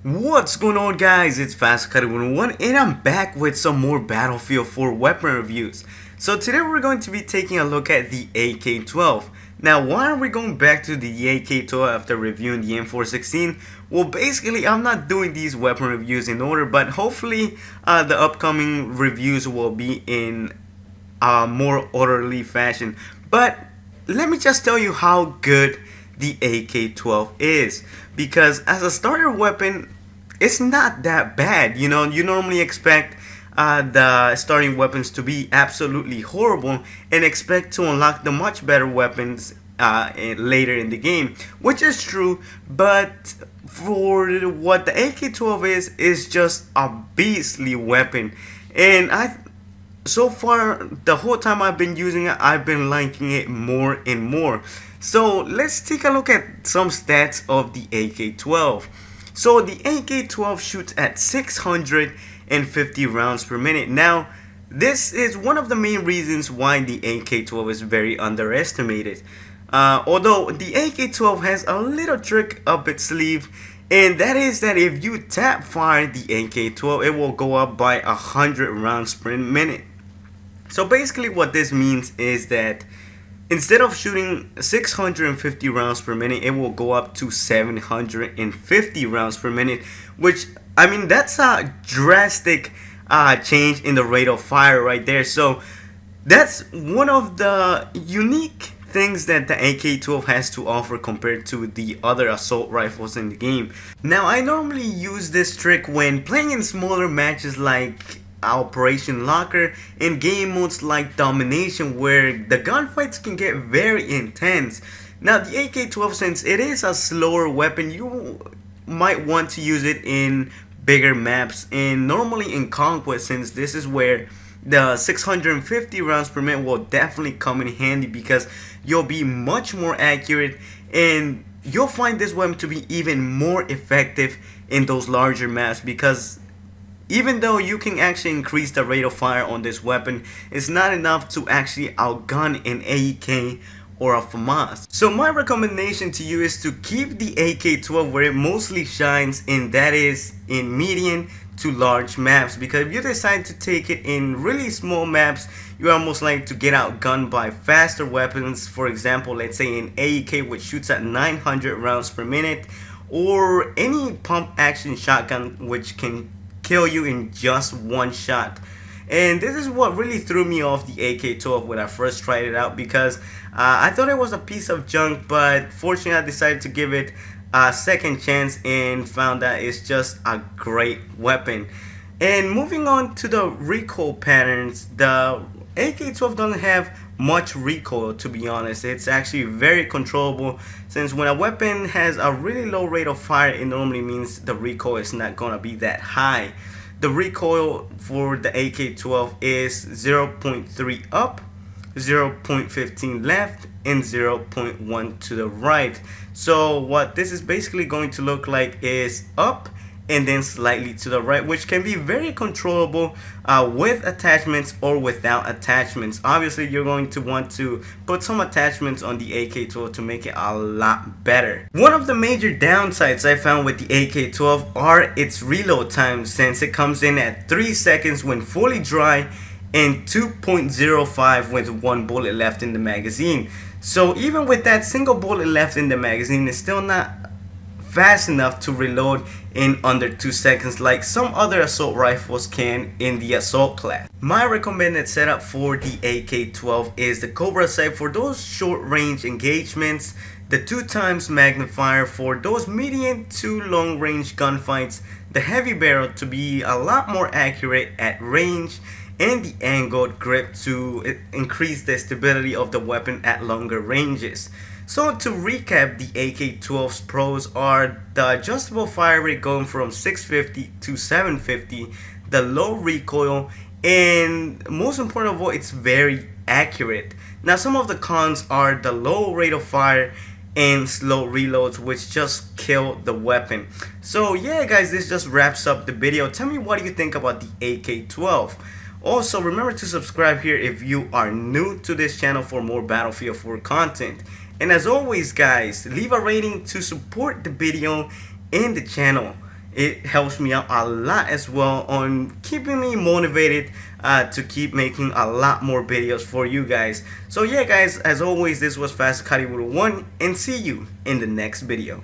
What's going on, guys? It's FastCut101 and I'm back with some more Battlefield 4 weapon reviews. So today we're going to be taking a look at the AK-12. Now, why are we going back to the AK-12 after reviewing the M416? Well, basically I'm not doing these weapon reviews in order, but hopefully the upcoming reviews will be in a more orderly fashion. But let me just tell you how good the AK-12 is, because as a starter weapon it's not that bad. You know, you normally expect the starting weapons to be absolutely horrible and expect to unlock the much better weapons later in the game, which is true, but for what the AK-12 is just a beastly weapon. And so far, the whole time I've been using it, I've been liking it more and more. So let's take a look at some stats of the AK-12. So the AK-12 shoots at 650 rounds per minute. Now, this is one of the main reasons why the AK-12 is very underestimated. Although the AK-12 has a little trick up its sleeve, and that is that if you tap fire the AK-12, it will go up by 100 rounds per minute. So basically what this means is that instead of shooting 650 rounds per minute, it will go up to 750 rounds per minute, which, I mean, that's a drastic change in the rate of fire right there. So that's one of the unique things that the AK-12 has to offer compared to the other assault rifles in the game. Now, I normally use this trick when playing in smaller matches like Operation Locker, in game modes like Domination, where the gunfights can get very intense. Now the AK-12, since it is a slower weapon, you might want to use it in bigger maps, and normally in Conquest, since this is where the 650 rounds per minute will definitely come in handy, because you'll be much more accurate and you'll find this weapon to be even more effective in those larger maps, because even though you can actually increase the rate of fire on this weapon, it's not enough to actually outgun an AK or a FAMAS. So my recommendation to you is to keep the AK-12 where it mostly shines, and that is in medium to large maps, because if you decide to take it in really small maps, you are most likely to get outgunned by faster weapons. For example, let's say an AK which shoots at 900 rounds per minute, or any pump action shotgun which can kill you in just one shot. And this is what really threw me off the AK-12 when I first tried it out, because I thought it was a piece of junk, but fortunately I decided to give it a second chance and found that it's just a great weapon. And moving on to the recoil patterns, the AK-12 doesn't have much recoil, to be honest. It's actually very controllable, since when a weapon has a really low rate of fire, it normally means the recoil is not gonna be that high. The recoil for the AK-12 is 0.3 up, 0.15 left, and 0.1 to the right. So what this is basically going to look like is up and then slightly to the right, which can be very controllable with attachments or without attachments. Obviously you're going to want to put some attachments on the AK-12 to make it a lot better. One of the major downsides I found with the AK-12 are its reload time, since it comes in at 3 seconds when fully dry and 2.05 with one bullet left in the magazine. So even with that single bullet left in the magazine, it's still not fast enough to reload in under 2 seconds like some other assault rifles can in the assault class. My recommended setup for the AK-12 is the Cobra sight for those short range engagements, the 2x magnifier for those medium to long range gunfights, the heavy barrel to be a lot more accurate at range, and the angled grip to increase the stability of the weapon at longer ranges. So to recap, the AK-12's pros are the adjustable fire rate going from 650 to 750, the low recoil, and most important of all, it's very accurate. Now some of the cons are the low rate of fire and slow reloads, which just kill the weapon. So yeah guys, this just wraps up the video. Tell me what you think about the AK-12. Also, remember to subscribe here if you are new to this channel for more Battlefield 4 content. And as always guys, leave a rating to support the video and the channel. It helps me out a lot as well on keeping me motivated to keep making a lot more videos for you guys. So yeah guys, as always, this was Fast Hollywood 1, and see you in the next video.